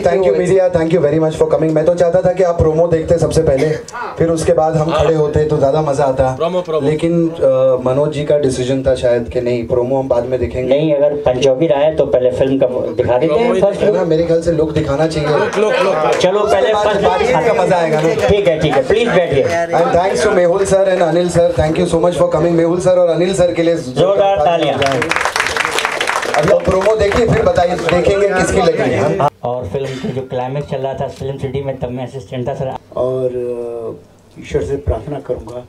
Thank you media, thank you very much for coming. मैं तो चाहता था कि आप प्रोमो देखते सबसे पहले, फिर उसके बाद हम खड़े होते तो ज्यादा मजा आता। लेकिन मनोज जी का डिसीजन था शायद कि नहीं, प्रोमो हम बाद में देखेंगे। नहीं, अगर पंचौकी आए तो पहले फिल्म का दिखा देते हैं फर्स्ट ना, मेरे ख्याल से लुक दिखाना चाहिए। चलो पहले फर्स्ट का मजा आएगा ना। ठीक है, प्लीज बैठिए। And thanks to Mehul sir and Anil sir, thank you so much for coming. Mehul sir और अनिल सर के लिए जोरदार तालियां। अब लोग प्रोमो देखिए फिर बताइए, देखेंगे किसकी लगी है। और फिल्म की जो क्लाइमेक्स चल रहा था फिल्म सिटी में, तब मैं असिस्टेंट था सर। और ईश्वर से प्रार्थना करूंगा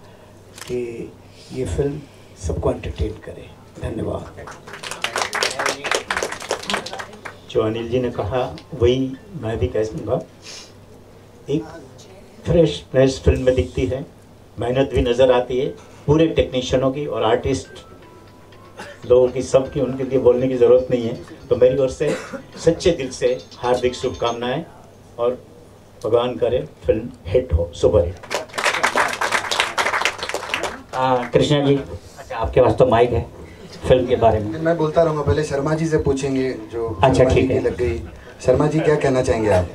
कि ये फिल्म सबको एंटरटेन करे। धन्यवाद। जो अनिल जी ने कहा वही मैं भी कह दूँगा। एक फ्रेश फिल्म में दिखती है, मेहनत भी नज़र आती है पूरे टेक्नीशियनों की और आर्टिस्ट लोगों की, सबकी, उनके लिए बोलने की ज़रूरत नहीं है। तो मेरी ओर से सच्चे दिल से हार्दिक शुभकामनाएं और भगवान करे फिल्म हिट हो, सुपर हिट। कृष्णा जी, अच्छा आपके पास तो माइक है फिल्म के बारे में। मैं बोलता रहूँगा, पहले शर्मा जी से पूछेंगे जो अच्छा ठीक है। लग गई। शर्मा जी क्या कहना चाहेंगे आप?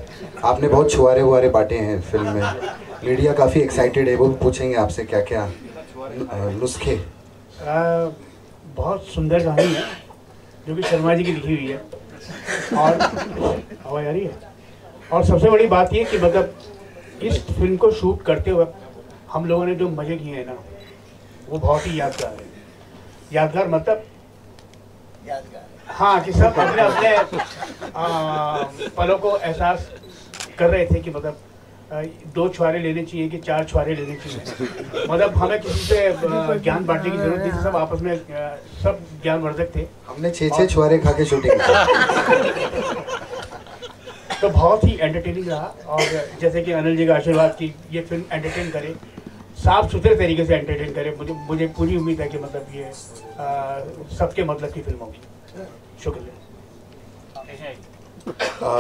आपने बहुत छुआरे वुआरे बांटे हैं फिल्म में, मीडिया काफ़ी एक्साइटेड है, वो भी पूछेंगे आपसे क्या क्या नुस्खे। बहुत सुंदर कहानी है जो कि शर्मा जी की लिखी हुई है, और हवा आ रही है। और सबसे बड़ी बात ये कि मतलब इस फिल्म को शूट करते वक्त हम लोगों ने जो मज़े किए हैं ना, वो बहुत ही यादगार है। यादगार मतलब हाँ, कि सब अपने अपने पलों को एहसास कर रहे थे कि मतलब 2 छुआरे लेने चाहिए कि 4 छुआरे लेने चाहिए। मतलब हमें किसी से ज्ञान बांटने की जरूरत नहीं, सब आपस में सब ज्ञानवर्धक थे। हमने 6 छुआरे खा के शूटिंग तो बहुत ही एंटरटेनिंग रहा। और जैसे कि अनिल जी का आशीर्वाद की ये फिल्म एंटरटेन करे, साफ सुथरे तरीके से एंटरटेन करे। मुझे पूरी उम्मीद है कि मतलब ये सबके मतलब की फिल्म होगी। शुक्रिया।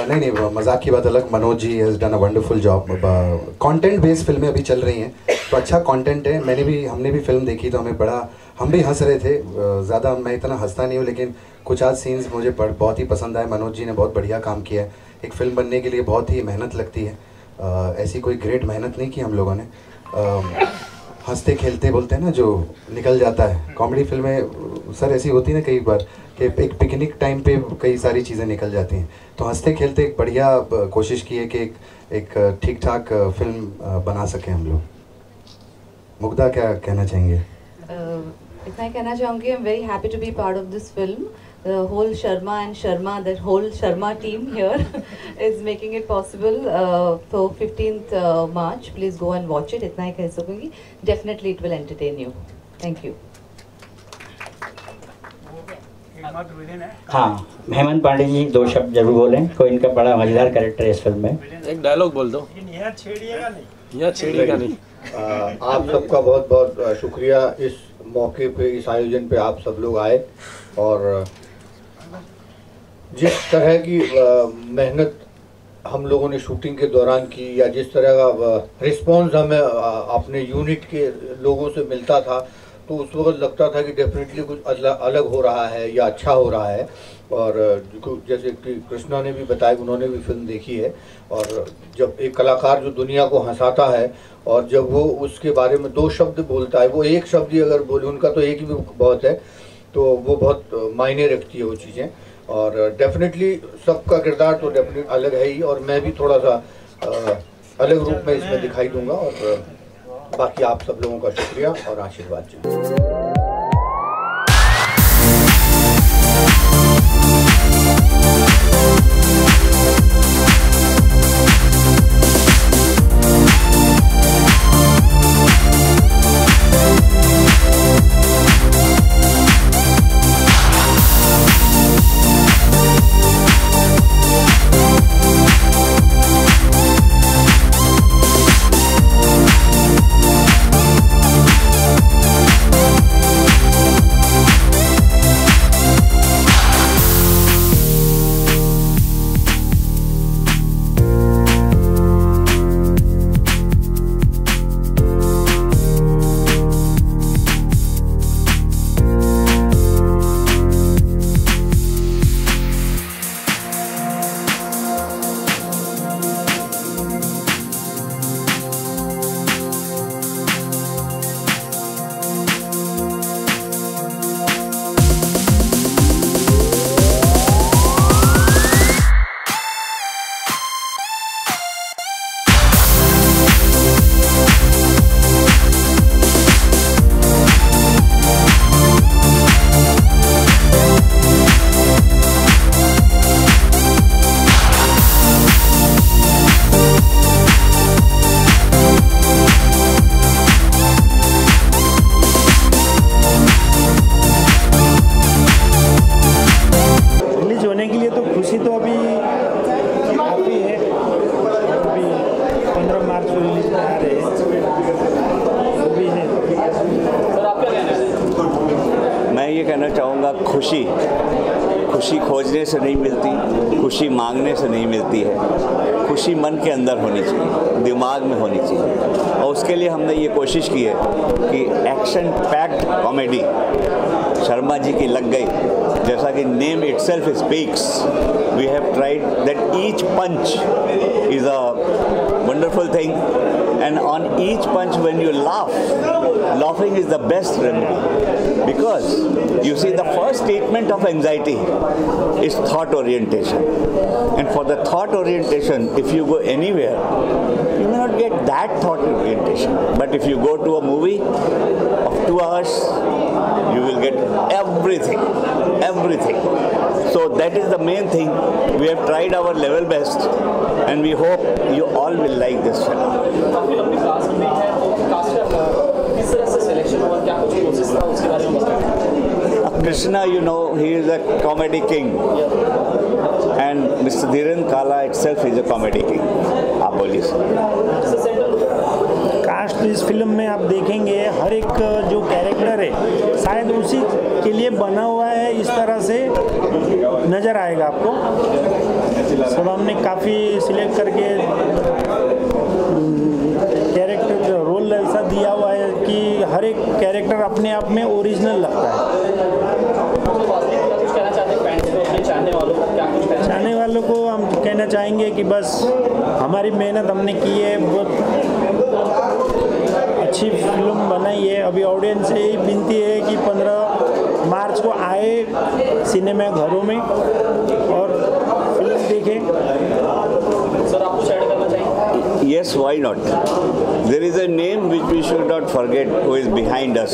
नहीं, मजाक की बात अलग। Manoj ji has done a wonderful job. Content based फिल्में अभी चल रही हैं तो अच्छा कंटेंट है। हमने भी फिल्म देखी तो हम भी हंस रहे थे। ज़्यादा मैं इतना हंसता नहीं हूँ, लेकिन कुछ आज सीन्स मुझे बहुत ही पसंद आए। मनोज जी ने बहुत बढ़िया काम किया है। एक फ़िल्म बनने के लिए बहुत ही मेहनत लगती है, ऐसी कोई ग्रेट मेहनत नहीं की हम लोगों ने। हंसते खेलते बोलते हैं ना, जो निकल जाता है। कॉमेडी फिल्में सर ऐसी होती है ना कई बार कि एक पिकनिक टाइम पे कई सारी चीज़ें निकल जाती हैं, तो हंसते खेलते एक बढ़िया कोशिश की है कि एक ठीक ठाक फिल्म बना सकें हम लोग। मुग्धा क्या कहना चाहेंगे? इतना कहना चाहूँगी, I am very happy to be part of this film. The whole that whole Sharma team here is making it possible. So 15th March, please go and watch it. इतना ही कह सकूँगी. Definitely it will entertain you. Thank you. हाँ, हेमंत पांडे जी 2 शब्द जरूर बोलें। कोई इनका बड़ा मजेदार कैरेक्टर है इस फिल्म में। एक डायलॉग बोल दो। यहाँ छेड़िएगा नहीं। आप सबका बहुत बहुत शुक्रिया। इस मौके पे, इस आयोजन पे आप सब लोग आए, और जिस तरह की मेहनत हम लोगों ने शूटिंग के दौरान की, या जिस तरह का रिस्पॉन्स हमें अपने यूनिट के लोगों से मिलता था, तो उस वक्त लगता था कि डेफिनेटली कुछ अलग हो रहा है या अच्छा हो रहा है। और जैसे कि कृष्णा ने भी बताया, उन्होंने भी फिल्म देखी है, और जब एक कलाकार जो दुनिया को हंसाता है और जब वो उसके बारे में 2 शब्द बोलता है, वो एक शब्द ही अगर बोले, उनका तो एक ही भी बहुत है, तो वो बहुत मायने रखती है वो चीज़ें। और डेफिनेटली सबका किरदार तो डेफिनेटली अलग है ही, और मैं भी थोड़ा सा अलग रूप में इसमें दिखाई दूंगा। और बाकी आप सब लोगों का शुक्रिया और आशीर्वाद। मैं ये कहना चाहूँगा, खुशी खोजने से नहीं मिलती, खुशी मांगने से नहीं मिलती है। खुशी मन के अंदर होनी चाहिए, दिमाग में होनी चाहिए, और उसके लिए हमने ये कोशिश की है कि action packed comedy Sharma ji की लग गई। जैसा कि name itself speaks, we have tried that each punch is a wonderful thing, and on each punch when you laugh, laughing is the best remedy, because you see the first treatment of anxiety is thought orientation, and for the thought orientation, if you go anywhere, you may not get that thought orientation, but if you go to a movie of 2 hours, you will get everything. So that is the main thing. We have tried our level best, and we hope you all will like this film. काफी लंबी cast भी है, तो cast का किस तरह से selection हुआ, क्या कुछ प्रोसेस था, उसके बारे में बताइए। Krishna, you know, he is a comedy king, and Mr. Dhiren Kala itself is a comedy king. आप बोलिए। कास्ट इस फिल्म में आप देखेंगे हर एक जो कैरेक्टर है शायद उसी के लिए बना हुआ है, इस तरह से नज़र आएगा आपको। सब हमने काफ़ी सिलेक्ट करके कैरेक्टर रोल ऐसा दिया हुआ है कि हर एक कैरेक्टर अपने आप में ओरिजिनल लगता है। चाहने वालों को हम कहना चाहेंगे कि बस हमारी मेहनत हमने की है, बहुत अच्छी फिल्म बनाई है। अभी ऑडियंस से यही विनती है कि 15 मार्च को आए सिनेमा घरों में और फिल्म देखें। सर, आप कुछ ऐड करना चाहेंगे? Yes, why not? There is a name which we should not forget who is behind us,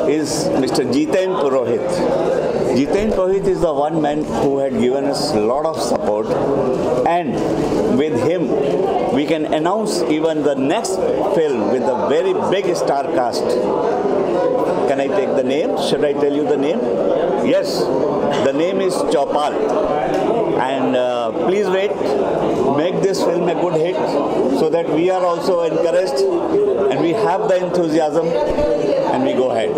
is Mr. Jiten Purohit. Jiten Purohit is the one man who had given us a lot of support, and with him we can announce even the next film with a very big star cast. Can I take the name? Should I tell you the name? Yes, the name is Chaupal. And please wait, make this film a good hit so that we are also encouraged and we have the enthusiasm and we go ahead.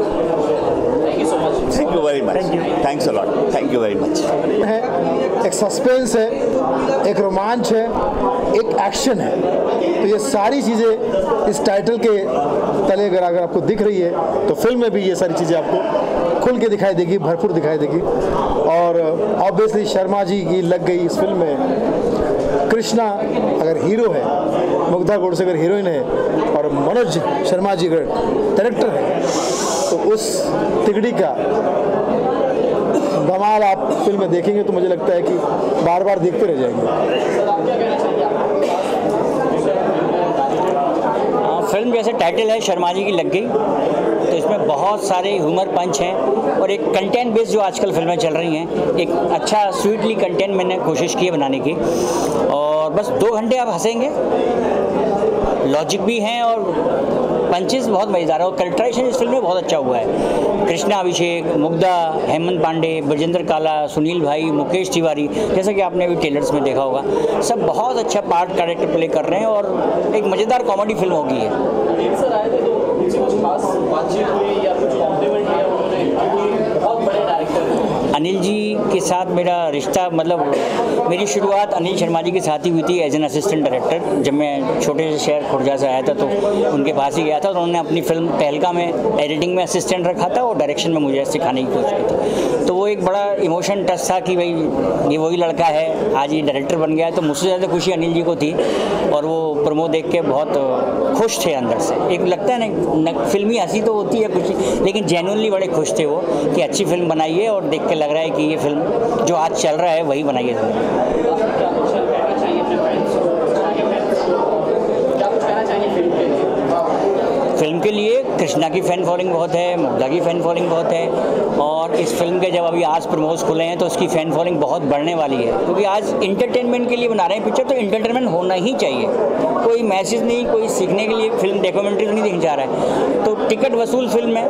Thank you so much. Thank you very much. Thank you. Thanks a lot. Thank you very much. एक suspense है, एक रोमांच है, एक action है, तो ये सारी चीज़ें इस टाइटल के तले अगर आपको दिख रही है तो फिल्म में भी ये सारी चीज़ें आपको खुल के दिखाई देगी, भरपूर दिखाई देगी। और ऑब्वियसली शर्मा जी की लग गई इस फिल्म में। कृष्णा अगर हीरो है, मुग्धा गोडसे अगर हीरोइन है और मनोज शर्मा जी अगर डायरेक्टर है, तो उस तिगड़ी का कमाल आप फिल्म में देखेंगे तो मुझे लगता है कि बार बार देखते रह जाएंगे। फिल्म जैसे टाइटल है शर्मा जी की लग गई, तो इसमें बहुत सारे ह्यूमर पंच हैं और एक कंटेंट बेस जो आजकल फिल्में चल रही हैं, एक अच्छा स्वीटली कंटेंट मैंने कोशिश की है बनाने की। और बस 2 घंटे आप हंसेंगे, लॉजिक भी हैं और पंचेस बहुत मज़ेदार है और करेक्टराइजेशन इस फिल्म में बहुत अच्छा हुआ है। कृष्णा अभिषेक, मुग्धा, हेमंत पांडे, ब्रजेंद्र काला, सुनील भाई, मुकेश तिवारी, जैसा कि आपने अभी ट्रेलर्स में देखा होगा, सब बहुत अच्छा पार्ट कैरेक्टर प्ले कर रहे हैं और एक मज़ेदार कॉमेडी फिल्म होगी है। सर आए थे तो उनसे कुछ खास बातचीत हुई या कुछ कॉम्प्लीमेंट किया उन्होंने, बहुत बड़े डायरेक्टर हैं। अनिल जी के साथ मेरा रिश्ता, मतलब मेरी शुरुआत अनिल शर्मा जी के साथ ही हुई थी एज एन असिस्टेंट डायरेक्टर। जब मैं छोटे से शहर खुर्जा से आया था तो उनके पास ही गया था और उन्होंने अपनी फिल्म तहलका में एडिटिंग में असिस्टेंट रखा था और डायरेक्शन में मुझे सिखाने की कोशिश की थी। तो वो एक बड़ा इमोशन टच था कि भाई ये वही लड़का है, आज ये डायरेक्टर बन गया है। तो मुझसे ज़्यादा खुशी अनिल जी को थी और वो प्रोमो देख के बहुत खुश थे अंदर से। एक लगता है ना, फिल्मी हंसी तो होती है खुशी, लेकिन जेन्युइनली बड़े खुश थे वो कि अच्छी फिल्म बनाई है और देख के लग रहा है कि ये फिल्म जो आज चल रहा है वही बनाई है। फिल्म के लिए कृष्णा की फ़ैन फॉलोइंग बहुत है, मुग्धा की फ़ैन फॉलोइंग बहुत है और इस फिल्म के जब अभी आज प्रमोज खुले हैं तो उसकी फ़ैन फॉलोइंग बहुत बढ़ने वाली है, क्योंकि आज इंटरटेनमेंट के लिए बना रहे हैं पिक्चर, तो इंटरटेनमेंट होना ही चाहिए। कोई मैसेज नहीं, कोई सीखने के लिए फिल्म डॉक्यूमेंट्री नहीं देखना चाह रहा है, तो टिकट वसूल फिल्म है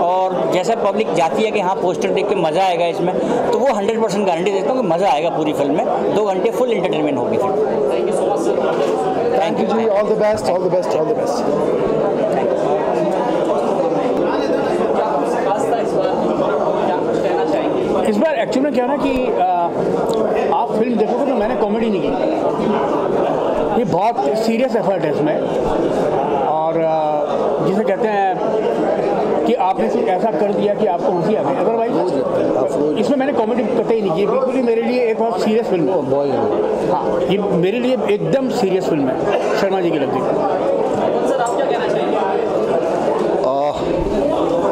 और जैसा पब्लिक जाती है कि हाँ पोस्टर देख के मज़ा आएगा इसमें, तो वो 100% गारंटी देता हूँ कि मज़ा आएगा पूरी फिल्म में। 2 घंटे फुल इंटरटेनमेंट होगी फिल्म। Thank you so much sir. Thank you जी, all the best, all the best, all the best. इस बार एक्चुअली में क्या ना कि आप फिल्म देखोगे तो मैंने कॉमेडी नहीं की, ये बहुत सीरियस एफर्ट है इसमें, और जिसे कहते हैं कि आपने कुछ ऐसा कर दिया कि आपको हंसी आ गई, अदरवाइज इसमें मैंने कॉमेडी कतई ही नहीं की, बिल्कुल ही मेरे लिए एक बहुत सीरियस फिल्म है। हाँ, ये मेरे लिए एकदम सीरियस फिल्म है, शर्मा जी की लगती है।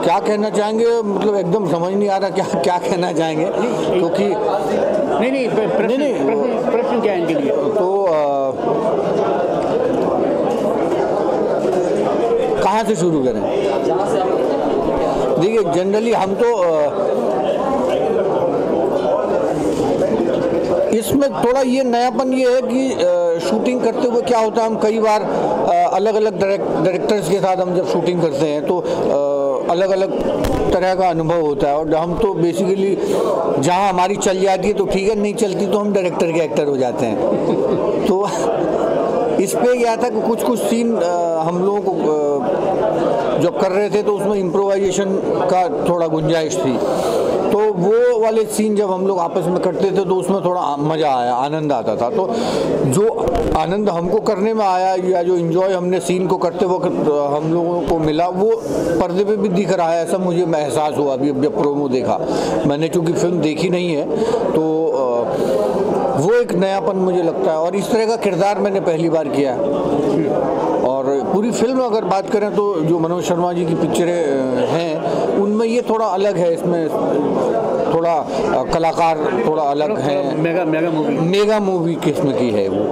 क्या कहना चाहेंगे, मतलब एकदम समझ नहीं आ रहा क्या क्या कहना चाहेंगे, क्योंकि नहीं प्रश्न क्या है इनके लिए, तो कहाँ से शुरू करें? देखिए, जनरली हम तो इसमें थोड़ा ये नयापन ये है कि शूटिंग करते हुए क्या होता है, हम कई बार अलग अलग डायरेक्टर्स के साथ हम जब शूटिंग करते हैं तो अलग अलग तरह का अनुभव होता है, और हम तो बेसिकली जहाँ हमारी चल जाती है तो ठीक है, नहीं चलती तो हम डायरेक्टर के एक्टर हो जाते हैं। तो इस पे क्या था कि कुछ कुछ सीन हम लोगों को जब कर रहे थे तो उसमें इम्प्रोवाइजेशन का थोड़ा गुंजाइश थी, तो वो वाले सीन जब हम लोग आपस में करते थे तो उसमें थोड़ा मज़ा आया, आनंद आता था। तो जो आनंद हमको करने में आया या जो एंजॉय हमने सीन को करते वक्त हम लोगों को मिला, वो पर्दे पे भी दिख रहा है, ऐसा मुझे एहसास हुआ अभी जब प्रोमो देखा। मैंने चूँकि फिल्म देखी नहीं है तो वो एक नयापन मुझे लगता है, और इस तरह का किरदार मैंने पहली बार किया है। और पूरी फिल्म अगर बात करें तो जो मनोज शर्मा जी की पिक्चरें हैं उनमें ये थोड़ा अलग है, इसमें थोड़ा कलाकार थोड़ा अलग हैं, मेगा मूवी किस्म की है वो,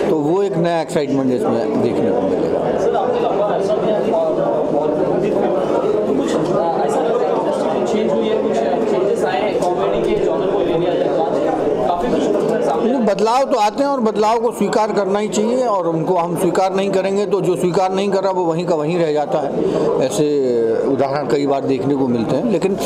तो वो एक नया एक्साइटमेंट इसमें देखने को मिलेगा। बदलाव तो आते हैं और बदलाव को स्वीकार करना ही चाहिए, और उनको हम स्वीकार नहीं करेंगे तो जो स्वीकार नहीं कर रहा वो वहीं का वहीं रह जाता है। ऐसे उदाहरण कई बार देखने को मिलते हैं, लेकिन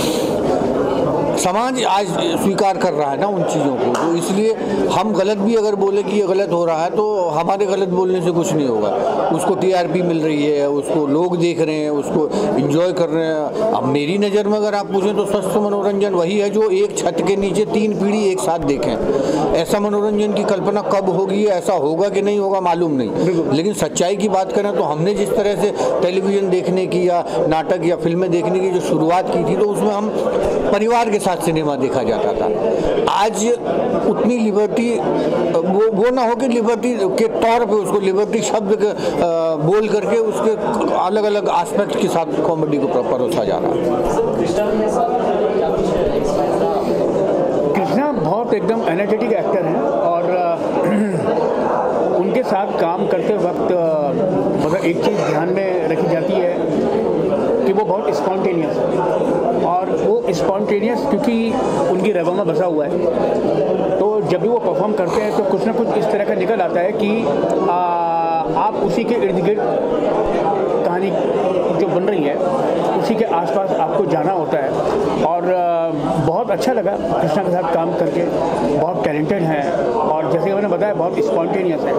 समाज आज स्वीकार कर रहा है ना उन चीज़ों को, तो इसलिए हम गलत भी अगर बोले कि ये गलत हो रहा है तो हमारे गलत बोलने से कुछ नहीं होगा। उसको टीआरपी मिल रही है, उसको लोग देख रहे हैं, उसको एंजॉय कर रहे हैं। अब मेरी नज़र में अगर आप पूछें तो स्वस्थ मनोरंजन वही है जो एक छत के नीचे 3 पीढ़ी एक साथ देखें। ऐसा मनोरंजन की कल्पना कब होगी, ऐसा होगा कि नहीं होगा मालूम नहीं, लेकिन सच्चाई की बात करें तो हमने जिस तरह से टेलीविज़न देखने की या नाटक या फिल्में देखने की जो शुरुआत की थी तो उसमें हम परिवार के साथ सिनेमा देखा जाता था। आज उतनी लिबर्टी वो ना हो कि लिबर्टी के तौर पे उसको लिबर्टी शब्द के बोल करके उसके अलग अलग एस्पेक्ट के साथ कॉमेडी को परोसा जा रहा है। कृष्णा बहुत एकदम एनर्जेटिक एक्टर हैं, और उनके साथ काम करते वक्त मतलब एक चीज़ ध्यान में रखी जाती है कि वो बहुत स्पॉन्टेनियस है, और वो स्पॉन्टेनियस क्योंकि उनकी रगों में बसा हुआ है, तो जब भी वो परफॉर्म करते हैं तो कुछ ना कुछ इस तरह का निकल आता है कि आप उसी के इर्द गिर्द कहानी जो बन रही है उसी के आसपास आपको जाना होता है। और बहुत अच्छा लगा कृष्णा के साथ काम करके, बहुत टैलेंटेड हैं, और जैसे मैंने बताया बहुत स्पॉन्टेनियस है,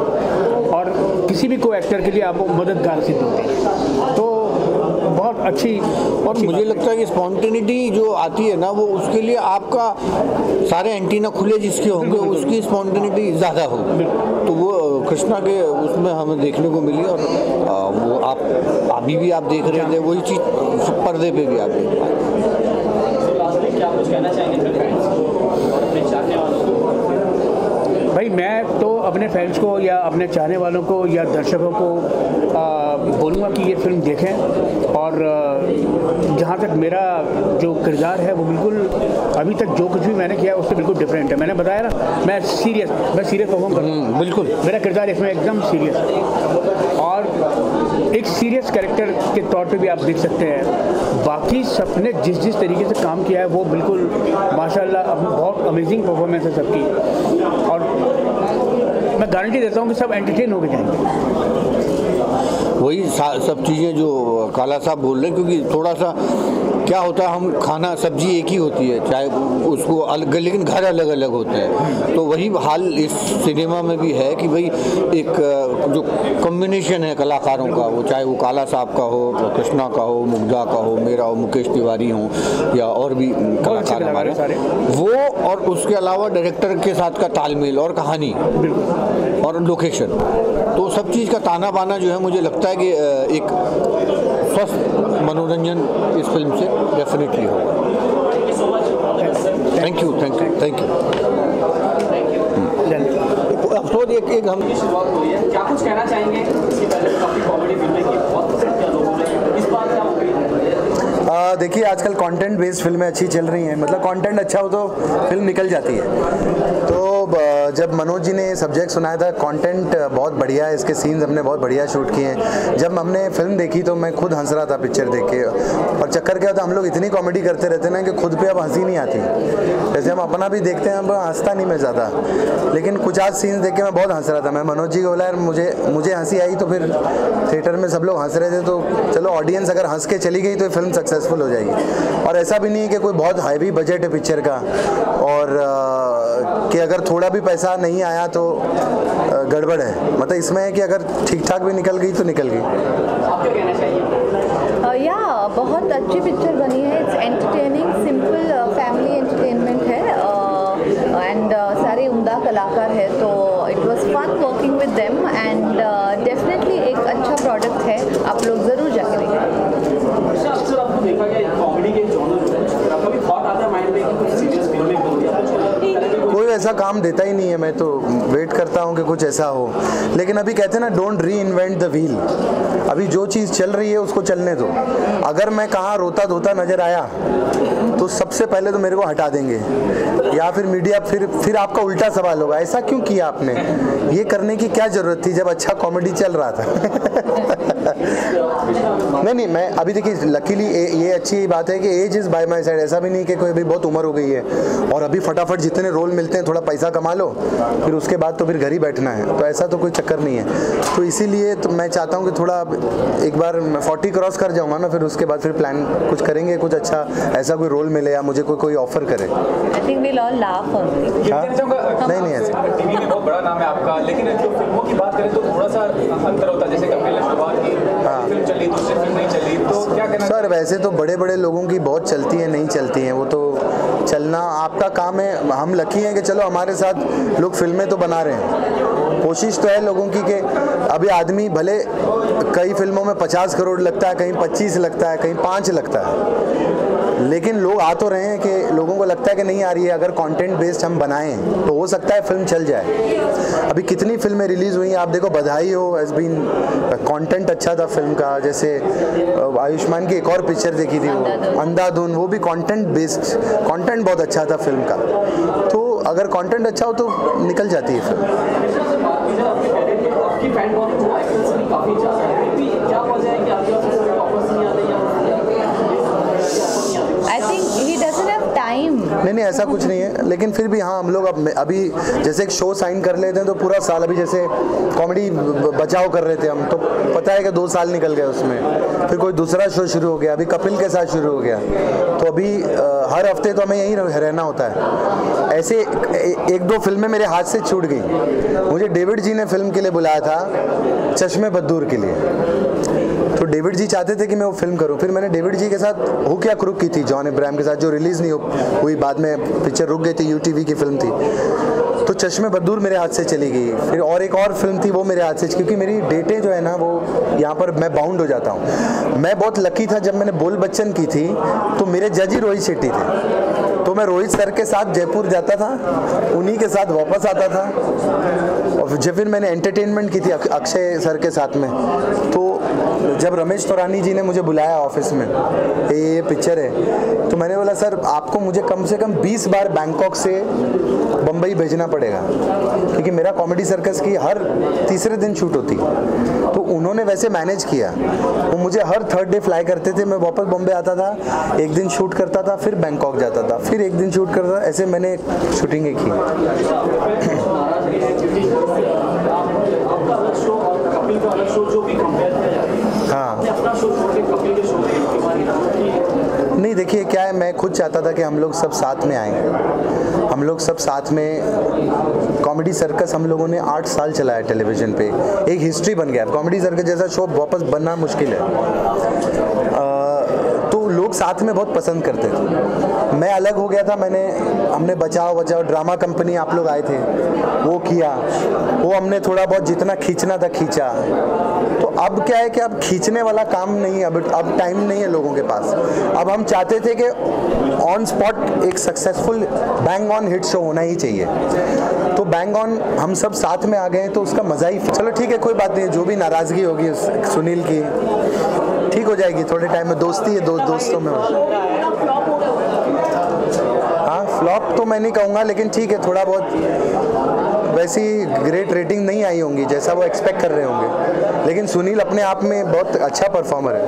और किसी भी को एक्टर के लिए आपको मददगार सिद्ध होते हैं, तो बहुत अच्छी। और मुझे लगता है कि स्पॉन्टेनिटी जो आती है ना वो उसके लिए आपका सारे एंटीना खुले जिसके होंगे उसकी स्पॉन्टेनिटी ज़्यादा होगी, तो वो कृष्णा के उसमें हमें देखने को मिली, और वो आप अभी भी आप देख रहे थे वही चीज़ पर्दे पे भी आप देख रहे हैं। भाई मैं तो अपने फैंस को या अपने चाहने वालों को या दर्शकों को बोलूँगा कि ये फिल्म देखें, और जहाँ तक मेरा जो किरदार है वो बिल्कुल अभी तक जो कुछ भी मैंने किया उससे बिल्कुल डिफरेंट है। मैंने बताया ना मैं सीरियस परफॉर्म कर रहा हूँ, बिल्कुल मेरा किरदार इसमें एकदम सीरियस है, और एक सीरियस कैरेक्टर के तौर पे भी आप देख सकते हैं। बाकी सबने जिस तरीके से काम किया है वो बिल्कुल माशाल्लाह बहुत अमेजिंग परफॉर्मेंस है सबकी, और मैं गारंटी देता हूँ कि सब एंटरटेन होकर जाएंगे। वही सब चीज़ें जो काला साहब बोल रहे हैं, क्योंकि थोड़ा सा क्या होता है, हम खाना सब्जी एक ही होती है, चाहे उसको अलग, लेकिन घर अलग अलग होते हैं। तो वही हाल इस सिनेमा में भी है कि भाई एक जो कॉम्बिनेशन है कलाकारों का, वो चाहे वो काला साहब का हो, कृष्णा का हो, मुग्धा का हो, मेरा हो, मुकेश तिवारी हो, या और भी कलाकार हमारे वो, और उसके अलावा डायरेक्टर के साथ का तालमेल और कहानी और लोकेशन, तो सब चीज़ का ताना बाना जो है, मुझे लगता है कि एक स्वस्थ मनोरंजन इस फिल्म से डेफिनेटली होगा। Thank you, thank you, thank you. अफसोस एक हम शुरुआत हुई है, क्या कुछ कहना चाहेंगे? इसके पहले काफी कॉमेडी फिल्में की, बहुत पसंद किया लोगों ने, इस बार क्या होगी? देखिए आजकल कंटेंट बेस्ड फिल्में अच्छी चल रही हैं, मतलब कंटेंट अच्छा हो तो फिल्म निकल जाती है। तो जब मनोज जी ने सब्जेक्ट सुनाया था, कंटेंट बहुत बढ़िया है, इसके सीन्स हमने बहुत बढ़िया शूट किए हैं। जब हमने फिल्म देखी तो मैं खुद हंस रहा था पिक्चर देख के, और चक्कर क्या था, हम लोग इतनी कॉमेडी करते रहते हैं ना कि खुद पे अब हंसी नहीं आती। जैसे हम अपना भी देखते हैं, अब हंसता नहीं मैं ज़्यादा, लेकिन कुछ आज सीन्स देख के मैं बहुत हंस रहा था। मैं मनोज जी को बोला यार मुझे हंसी आई, तो फिर थिएटर में सब लोग हंस रहे थे, तो चलो ऑडियंस अगर हंस के चली गई तो फिल्म सक्सेसफुल हो जाएगी। और ऐसा भी नहीं है कि कोई बहुत हैवी बजट है पिक्चर का, और कि अगर थोड़ा भी पैसा नहीं आया तो गड़बड़ है। मतलब इसमें है कि अगर ठीक ठाक भी निकल गई तो निकल गई। आप क्या कहना चाहिए? या बहुत अच्छी पिक्चर बनी है। It's entertaining, simple family entertainment है, एंड सारे उम्दा कलाकार है, तो it was fun working with them, and definitely एक अच्छा प्रोडक्ट है, आप लोग ज़रूर जाके देखें। अक्सर आपको देखा गया कॉमेडी के जॉनर में आपका भी थॉट आता है माइंड में कि कुछ सीरियस फिल्में हो या कोई ऐसा काम देता ही नहीं है, मैं तो वेट करता हूँ कि कुछ ऐसा हो। लेकिन अभी कहते हैं ना, डोंट री इन्वेंट द व्हील। अभी जो चीज़ चल रही है उसको चलने दो। अगर मैं कहाँ रोता धोता नज़र आया तो सबसे पहले तो मेरे को हटा देंगे, या फिर मीडिया फिर आपका उल्टा सवाल होगा, ऐसा क्यों किया आपने, ये करने की क्या ज़रूरत थी जब अच्छा कॉमेडी चल रहा था। नहीं, मैं अभी देखिए लकीली ये अच्छी बात है कि age is by my side. ऐसा भी नहीं कि कोई अभी बहुत उम्र हो गई है और अभी फटाफट जितने रोल मिलते हैं थोड़ा पैसा कमा लो, फिर उसके बाद तो फिर घर ही बैठना है, तो ऐसा तो कोई चक्कर नहीं है। तो इसीलिए तो मैं चाहता हूँ कि थोड़ा एक बार 40 क्रॉस कर जाऊँगा ना, फिर उसके बाद फिर प्लान कुछ करेंगे, कुछ अच्छा ऐसा कोई रोल मिले या मुझे कोई ऑफर करे। I think we'll all laugh on it. नहीं ऐसा टीवी में बहुत बड़ा नाम है आपका, लेकिन जो फिल्मों की बात करें तो थोड़ा सा अंतर होता है, जैसे कपिल शुरुआत की फिल्म चली, दूसरी फिल्म नहीं चली, तो क्या कहना सर? वैसे तो बड़े बड़े लोगों की बहुत चलती है, नहीं चलती हैं, वो तो चलना आपका काम है। हम लकी हैं कि चलो हमारे साथ लोग फिल्में तो बना रहे हैं। कोशिश तो है लोगों की कि अभी आदमी भले कई फिल्मों में 50 करोड़ लगता है, कहीं 25 लगता है, कहीं 5 लगता है, लेकिन लोग आ तो रहे हैं कि लोगों को लगता है कि नहीं आ रही है। अगर कंटेंट बेस्ड हम बनाएं तो हो सकता है फिल्म चल जाए। अभी कितनी फिल्में रिलीज़ हुई हैं आप देखो, बधाई हो, हैज़ बीन कंटेंट अच्छा था फिल्म का। जैसे आयुष्मान की एक और पिक्चर देखी थी वो अंधाधुन, वो भी कंटेंट बेस्ड, कंटेंट बहुत अच्छा था फिल्म का। तो अगर कंटेंट अच्छा हो तो निकल जाती है फिल्म। नहीं ऐसा कुछ नहीं है, लेकिन फिर भी हाँ हम लोग अभी जैसे एक शो साइन कर लेते हैं तो पूरा साल, अभी जैसे कॉमेडी बचाव कर रहे थे हम, तो पता है कि 2 साल निकल गए उसमें, फिर कोई दूसरा शो शुरू हो गया, अभी कपिल के साथ शुरू हो गया, तो अभी हर हफ्ते तो हमें यहीं रहना होता है। ऐसे 1-2 फिल्में मेरे हाथ से छूट गई। मुझे डेविड जी ने फिल्म के लिए बुलाया था, चश्मे बद्दूर के लिए, तो डेविड जी चाहते थे कि मैं वो फिल्म करूं। फिर मैंने डेविड जी के साथ हु क्या क्रुक की थी जॉन इब्राहिम के साथ, जो रिलीज़ नहीं हुई, बाद में पिक्चर रुक गई थी, यूटीवी की फिल्म थी। तो चश्मे बद्दूर मेरे हाथ से चली गई। फिर और एक और फिल्म थी वो मेरे हाथ से, क्योंकि मेरी डेटें जो है ना वो यहाँ पर मैं बाउंड हो जाता हूँ। मैं बहुत लकी था, जब मैंने बोल बच्चन की थी तो मेरे जज ही रोहित शेट्टी थे, तो मैं रोहित सर के साथ जयपुर जाता था, उन्हीं के साथ वापस आता था। और जब फिर मैंने एंटरटेनमेंट की थी अक्षय सर के साथ में, तो जब रमेश तौरानी जी ने मुझे बुलाया ऑफिस में, ये पिक्चर है, तो मैंने बोला सर आपको मुझे कम से कम 20 बार बैंकॉक से बम्बई भेजना पड़ेगा, क्योंकि मेरा कॉमेडी सर्कस की हर तीसरे दिन शूट होती। तो उन्होंने वैसे मैनेज किया, वो मुझे हर 3rd डे फ्लाई करते थे, मैं वापस बॉम्बे आता था, एक दिन शूट करता था, फिर बैंकॉक जाता था, फिर एक दिन शूट करता था, ऐसे मैंने शूटिंगें की। हाँ नहीं क्या है, मैं खुद चाहता था कि हम लोग सब साथ में आएँ, हम लोग सब साथ में। कॉमेडी सर्कस हम लोगों ने 8 साल चलाया टेलीविज़न पे, एक हिस्ट्री बन गया। कॉमेडी सर्कस जैसा शो वापस बनना मुश्किल है। तो लोग साथ में बहुत पसंद करते थे। मैं अलग हो गया था, हमने बचाओ ड्रामा कंपनी आप लोग आए थे, वो किया, वो हमने थोड़ा बहुत जितना खींचना था खींचा। तो अब क्या है कि अब खींचने वाला काम नहीं है, अब टाइम नहीं है लोगों के पास। अब हम चाहते थे कि ऑन स्पॉट एक successful bang on hit show होना ही चाहिए। तो बैंग ऑन हम सब साथ में आ गए, तो उसका मज़ा ही। चलो ठीक है, कोई बात नहीं, जो भी नाराज़गी होगी सुनील की ठीक हो जाएगी थोड़े टाइम में। दोस्ती है, दोस्तों में। हाँ, फ्लॉप तो मैं नहीं कहूँगा, लेकिन ठीक है, थोड़ा बहुत वैसी ग्रेट रेटिंग नहीं आई होंगी जैसा वो एक्सपेक्ट कर रहे होंगे, लेकिन सुनील अपने आप में बहुत अच्छा परफॉर्मर है।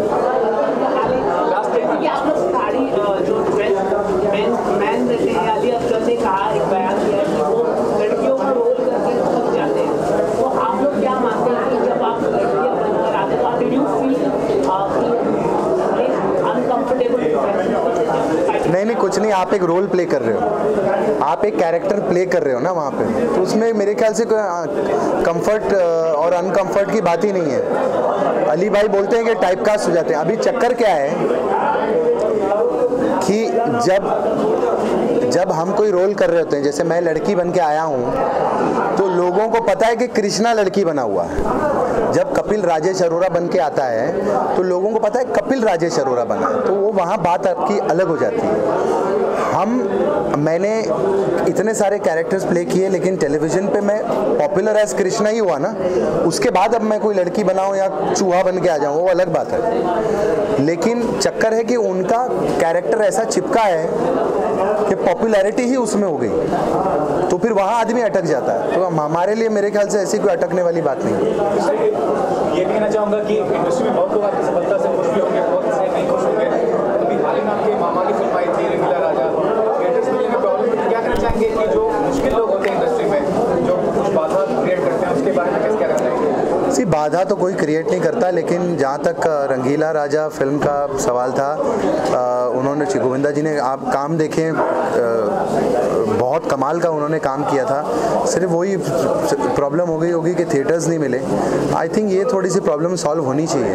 नहीं, कुछ नहीं, आप एक रोल प्ले कर रहे हो, आप एक कैरेक्टर प्ले कर रहे हो ना वहाँ पे, तो उसमें मेरे ख्याल से कोई कंफर्ट और अनकंफर्ट की बात ही नहीं है। अली भाई बोलते हैं कि टाइपकास्ट हो जाते हैं। अभी चक्कर क्या है कि जब हम कोई रोल कर रहे होते हैं, जैसे मैं लड़की बन के आया हूँ, तो लोगों को पता है कि कृष्णा लड़की बना हुआ है। जब कपिल राजेश अरोरा बन के आता है तो लोगों को पता है कपिल राजेश अरोरा बना है, तो वो वहाँ बात आपकी अलग हो जाती है। मैंने इतने सारे कैरेक्टर्स प्ले किए, लेकिन टेलीविज़न पे मैं पॉपुलर एज कृष्णा ही हुआ ना। उसके बाद अब मैं कोई लड़की बनाऊँ या चूहा बन के आ जाऊँ, वो अलग बात है। लेकिन चक्कर है कि उनका कैरेक्टर ऐसा चिपका है कि पॉपुलैरिटी ही उसमें हो गई, तो फिर वहाँ आदमी अटक जाता है। तो हमारे लिए मेरे ख्याल से ऐसी कोई अटकने वाली बात नहीं है। ये भी कहना चाहूँगा कि इंडस्ट्री में बहुत लोग आपकी सफलता से खुश भी होंगे, बहुत से नहीं खुश होंगे। अभी हाल ही में आपके मामा की फिल्म आई थी रंगीला राजा, में प्रॉब्लम क्या कहना चाहेंगे कि जो मुश्किल लोग होते हैं इंडस्ट्री में, जो कुछ बाधा क्रिएट करते हैं, उसके बारे में कैसे कहना चाहेंगे? सी बाधा तो कोई क्रिएट नहीं करता, लेकिन जहाँ तक रंगीला राजा फिल्म का सवाल था, उन्होंने गोविंदा जी ने आप काम देखें, बहुत कमाल का उन्होंने काम किया था। सिर्फ वही प्रॉब्लम हो गई होगी कि थिएटर्स नहीं मिले। आई थिंक ये थोड़ी सी प्रॉब्लम सॉल्व होनी चाहिए।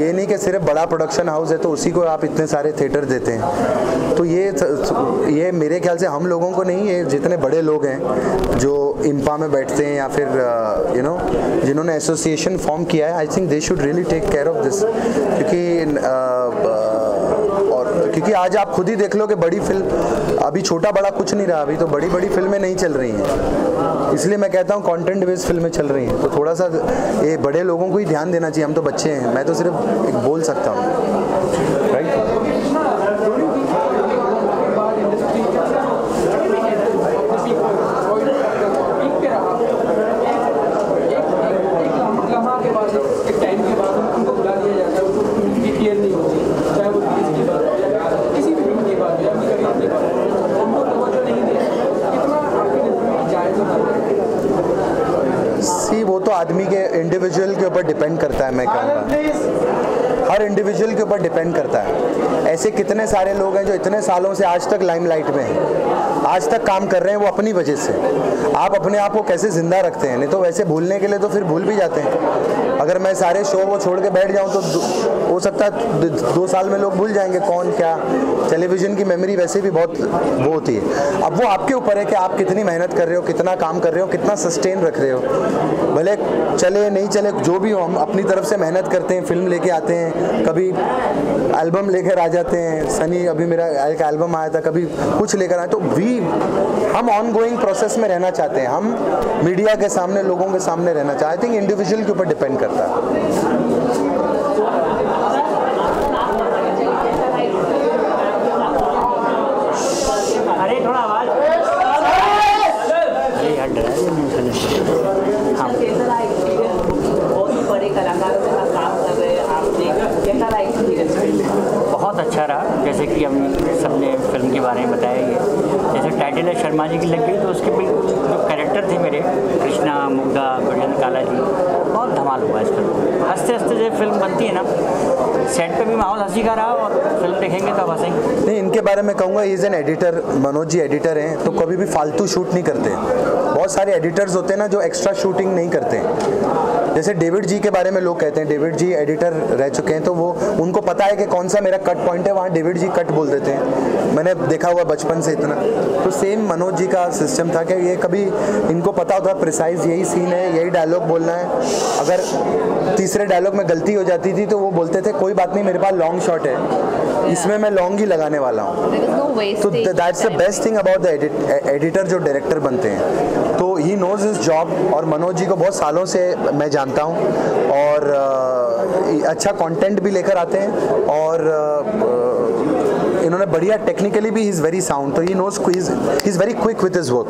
ये नहीं कि सिर्फ बड़ा प्रोडक्शन हाउस है तो उसी को आप इतने सारे थिएटर देते हैं। तो ये मेरे ख्याल से हम लोगों को नहीं, ये जितने बड़े लोग हैं जो इम्पा में बैठते हैं या फिर जिन्होंने एसोसिएशन फॉर्म किया है, I think they should really take care of this. क्योंकि आज आप खुद ही देख लो कि बड़ी फिल्म, अभी छोटा बड़ा कुछ नहीं रहा, अभी तो बड़ी बड़ी फिल्में नहीं चल रही हैं। इसलिए मैं कहता हूँ कंटेंट बेस्ड फिल्में चल रही हैं, तो थोड़ा सा ये बड़े लोगों को ही ध्यान देना चाहिए। हम तो बच्चे हैं, मैं तो सिर्फ एक बोल सकता हूँ, राइट। वो तो आदमी के इंडिविजुअल के ऊपर डिपेंड करता है। मैं कहूँगा हर इंडिविजुअल के ऊपर डिपेंड करता है। ऐसे कितने सारे लोग हैं जो इतने सालों से आज तक लाइमलाइट में हैं, आज तक काम कर रहे हैं, वो अपनी वजह से। आप अपने आप को कैसे जिंदा रखते हैं, नहीं तो वैसे भूलने के लिए तो फिर भूल भी जाते हैं। अगर मैं सारे शो वो छोड़ के बैठ जाऊँ तो हो सकता है 2 साल में लोग भूल जाएंगे कौन क्या। टेलीविज़न की मेमोरी वैसे भी बहुत वो होती है। अब वो आपके ऊपर है कि आप कितनी मेहनत कर रहे हो, कितना काम कर रहे हो, कितना सस्टेन रख रहे हो। भले चले नहीं चले जो भी हो, हम अपनी तरफ से मेहनत करते हैं, फिल्म लेके आते हैं, कभी एल्बम लेकर आ जाते हैं। सनी अभी मेरा एक एल्बम आया था, कभी कुछ लेकर आए। तो हम ऑन गोइंग प्रोसेस में रहना चाहते हैं, हम मीडिया के सामने, लोगों के सामने रहना चाहते हैं। आई थिंक इंडिविजुअल के ऊपर डिपेंड करता है। बहुत अच्छा रहा, जैसे कि हम सबने फिल्म के बारे में बताया। ये जैसे टाइटल है शर्मा जी की लग गई, तो उसके जो कैरेक्टर थे मेरे, कृष्णा, मुग्धा, बड़न, काला जी, बहुत धमाल हुआ इस फिल्म। हंसते हंसते जब फिल्म बनती है ना सेट पे भी माहौल हंसी का रहा और फिल्म देखेंगे तब हंसेंगे। नहीं, इनके बारे में कहूँगा is an editor, Manoj ji editor हैं तो कभी भी फालतू शूट नहीं करते। बहुत सारे एडिटर्स होते हैं ना जो एक्स्ट्रा शूटिंग नहीं करते। जैसे डेविड जी के बारे में लोग कहते हैं, डेविड जी एडिटर रह चुके हैं तो वो उनको पता है कि कौन सा मेरा कट पॉइंट है, वहाँ डेविड जी कट बोल देते हैं। मैंने देखा हुआ बचपन से इतना। तो सेम मनोज जी का सिस्टम था कि ये कभी इनको पता होता प्रिसाइज यही सीन है, यही डायलॉग बोलना है। अगर तीसरे डायलॉग में गलती हो जाती थी तो वो बोलते थे कोई बात नहीं, मेरे पास लॉन्ग शॉट है, इसमें मैं लॉन्ग ही लगाने वाला हूँ। तो that's the best thing about the editor जो डायरेक्टर बनते हैं। तो ही नोज हिज जॉब। और मनोज जी को बहुत सालों से मैं जानता हूँ और अच्छा कंटेंट भी लेकर आते हैं और इन्होंने बढ़िया टेक्निकली भी ही इज़ वेरी साउंड। तो he knows he is very quick with his work.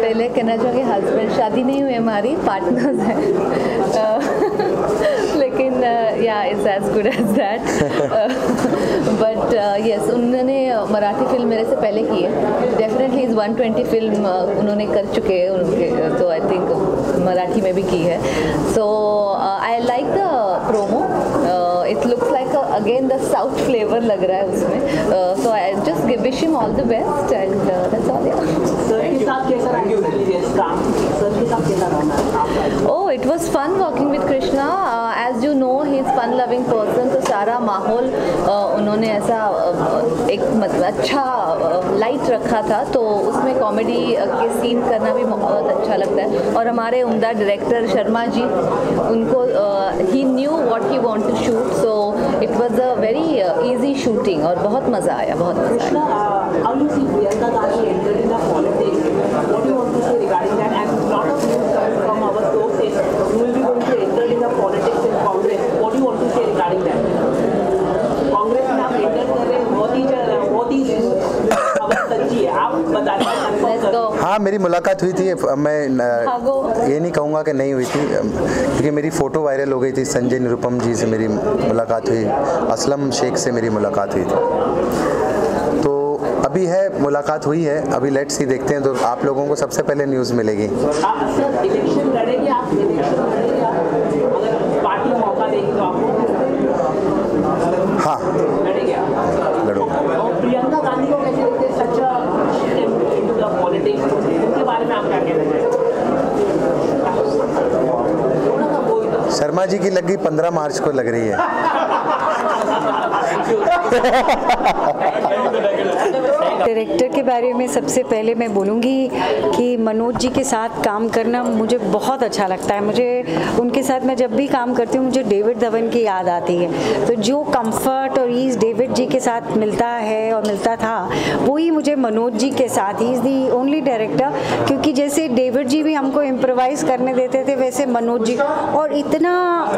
पहले कहना चाहूँगी हस्बैंड, शादी नहीं हुई हमारी, पार्टनर्स हैं लेकिन या it's as good as that. But yes, उन्होंने मराठी फिल्म मेरे से पहले की है। डेफिनेटली इज़ 120 फिल्म उन्होंने कर चुके हैं उनके, तो आई थिंक मराठी में भी की है। So I like the promo, it looks like again the south flavour लग रहा है उसमें। So I just wish him all the best and that's all. Oh, it was fun working with Krishna. As you know, he is fun-loving person. तो सारा माहौल उन्होंने ऐसा एक मतलब अच्छा लाइट रखा था, तो उसमें कॉमेडी के सीन करना भी बहुत अच्छा लगता है। और हमारे उम्दा डायरेक्टर शर्मा जी, उनको he knew what he want to shoot, so it was a very easy shooting और बहुत मज़ा आया, बहुत मज़ा आया। What do you want to say regarding that? And a lot of news from our sources, you will be going to enter in the politics in Congress. What do you want to say regarding that? Congress में आप enter कर रहे हैं, बहुत ही खबर सच्ची है, आप बताइए। हाँ, मेरी मुलाकात हुई थी। मैं ये नहीं कहूँगा कि नहीं हुई थी, क्योंकि मेरी फ़ोटो वायरल हो गई थी। संजय निरुपम जी से मेरी मुलाकात हुई, असलम शेख से मेरी मुलाकात हुई थी। अभी है, मुलाकात हुई है, अभी लेट्स सी, देखते हैं। तो आप लोगों को सबसे पहले न्यूज़ मिलेगी। इलेक्शन लड़ेंगे आप, अगर पार्टी मौका देगी तो आपको? हाँ, लड़ेंगे आप? लड़ूंगा। और प्रियंका गांधी को कैसे देखते हैं, सच इनटू द पॉलिटिक्स, उनके बारे में आप क्या कहना चाहेंगे? शर्मा जी की लग गई 15 मार्च को लग रही है। डायरेक्टर के बारे में सबसे पहले मैं बोलूँगी कि मनोज जी के साथ काम करना मुझे बहुत अच्छा लगता है। मुझे उनके साथ मैं जब भी काम करती हूँ मुझे डेविड धवन की याद आती है। तो जो कंफर्ट और ईज़ डेविड जी के साथ मिलता है और मिलता था, वही मुझे मनोज जी के साथ, he is the only director. क्योंकि जैसे डेविड जी भी हमको इम्प्रोवाइज़ करने देते थे, वैसे मनोज जी, और इतना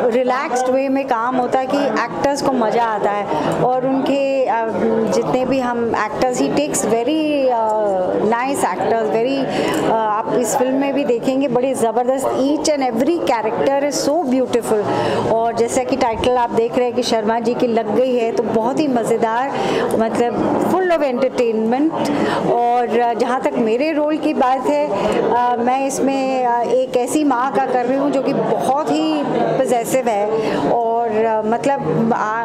रिलैक्स्ड वे में काम होता है कि एक्टर्स को मज़ा आता है। और उनके जितने भी हम actors, he takes very nice actors, very आप इस फिल्म में भी देखेंगे बड़े ज़बरदस्त, each and every character is so beautiful. और जैसा कि टाइटल आप देख रहे हैं कि शर्मा जी की लग गई है, तो बहुत ही मज़ेदार, मतलब फुल ऑफ एंटरटेनमेंट। और जहाँ तक मेरे रोल की बात है, मैं इसमें एक ऐसी माँ का कर रही हूँ जो कि बहुत ही पॉजेसिव है। और मतलब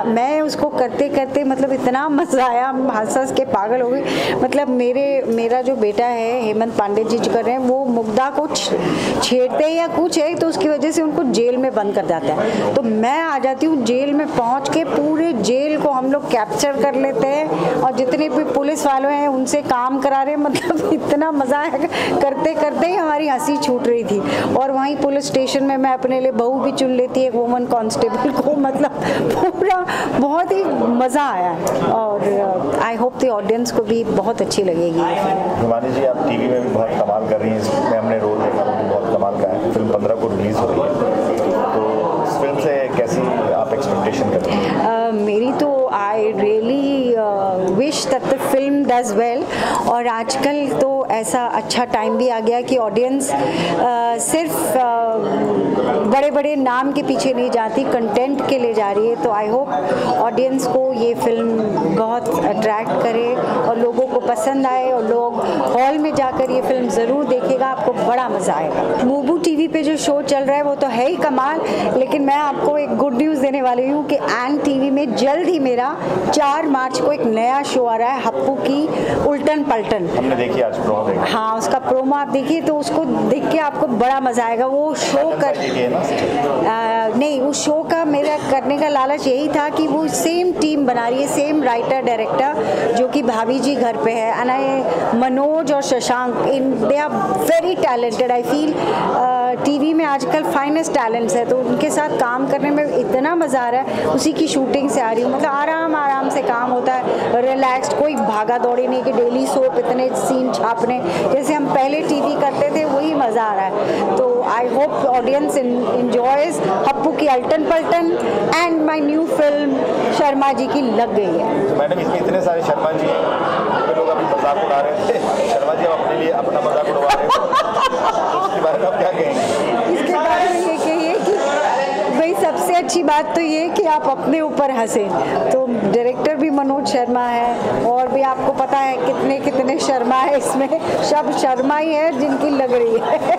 मैं उसको करते करते मतलब इतना मज़ा आया, हंस हंस के पागल हो गई। मतलब मेरा जो बेटा है हेमंत पांडे जी जो कर रहे हैं, वो मुग्धा को छेड़ते हैं या कुछ है तो उसकी वजह से उनको जेल में बंद कर जाता है। तो मैं आ जाती हूँ जेल में, पहुँच के पूरे जेल को हम लोग कैप्चर कर लेते हैं और जितने भी पुलिस वाले हैं उनसे काम करा रहे हैं। मतलब इतना मज़ा आया, करते करते ही हमारी हंसी छूट रही थी। और वहीं पुलिस स्टेशन में मैं अपने लिए बहू भी चुन लेती, एक वुमन कांस्टेबल को। मतलब पूरा बहुत ही मज़ा आया और आई होप द ऑडियंस को भी बहुत अच्छी लगेगी। हिमानी जी, आप टीवी में भी बहुत कमाल कर रही हैं, इसमें हमने रोल देखा वो भी बहुत कमाल का है। फिल्म 15 को रिलीज़ हो रही है, तो इस फिल्म से कैसी आप एक्सपेक्टेशन करते हैं? मेरी तो I really wish wish that the film does well. और आजकल तो ऐसा अच्छा टाइम भी आ गया कि ऑडियंस सिर्फ बड़े बड़े नाम के पीछे नहीं जाती, कंटेंट के लिए जा रही है। तो आई होप ऑडियंस को ये फिल्म बहुत अट्रैक्ट करे और लोगों को पसंद आए और लोग हॉल में जाकर ये फिल्म ज़रूर देखेगा, आपको बड़ा मज़ा आएगा। मूबू टीवी पे जो शो चल रहा है वो तो है ही कमाल, लेकिन मैं आपको एक गुड न्यूज़ देने वाली हूँ कि एन टीवी में जल्द ही मेरा 4 मार्च को एक नया शो आ रहा है, हप्पू की उल्टन पलटन। हमने देखी आज प्रोमो देखी। हाँ, उसका प्रोमो आप देखिए तो उसको देख के आपको बड़ा मज़ा आएगा। वो शो कर नहीं, उस शो का मेरा करने का लालच यही था कि वो सेम टीम बना रही है, सेम राइटर डायरेक्टर जो कि भाभी जी घर पे है, एंड मनोज और Shashank they are very talented. I feel TV में आजकल फाइनेस्ट टैलेंट्स है, तो उनके साथ काम करने में इतना मज़ा आ रहा है। उसी की शूटिंग से आ रही हूँ, मतलब आराम से काम होता है, रिलैक्स्ड, कोई भागा दौड़ी नहीं कि डेली सोप इतने सीन छापने जैसे हम पहले टीवी करते थे, वही मज़ा आ रहा है। तो I hope audience enjoys Happu की Ultan Paltan and my new film Sharma ji की लग गई है। तो मैडम इसमें इतने सारे शर्मा जी हैं, लोग अभी मजाक उड़ा रहे थे, शर्मा जी अपने लिए अपना मजाक उड़वा रहे हो, इसके बारे में आप क्या कहेंगे? इसके बारे में ये कहिए कि भाई सबसे अच्छी बात तो ये कि आप अपने ऊपर हंसें। तो डायरेक्टर भी मनोज शर्मा है और भी आपको पता है कितने शर्मा है इसमें, सब शर्मा ही है जिनकी लग रही है।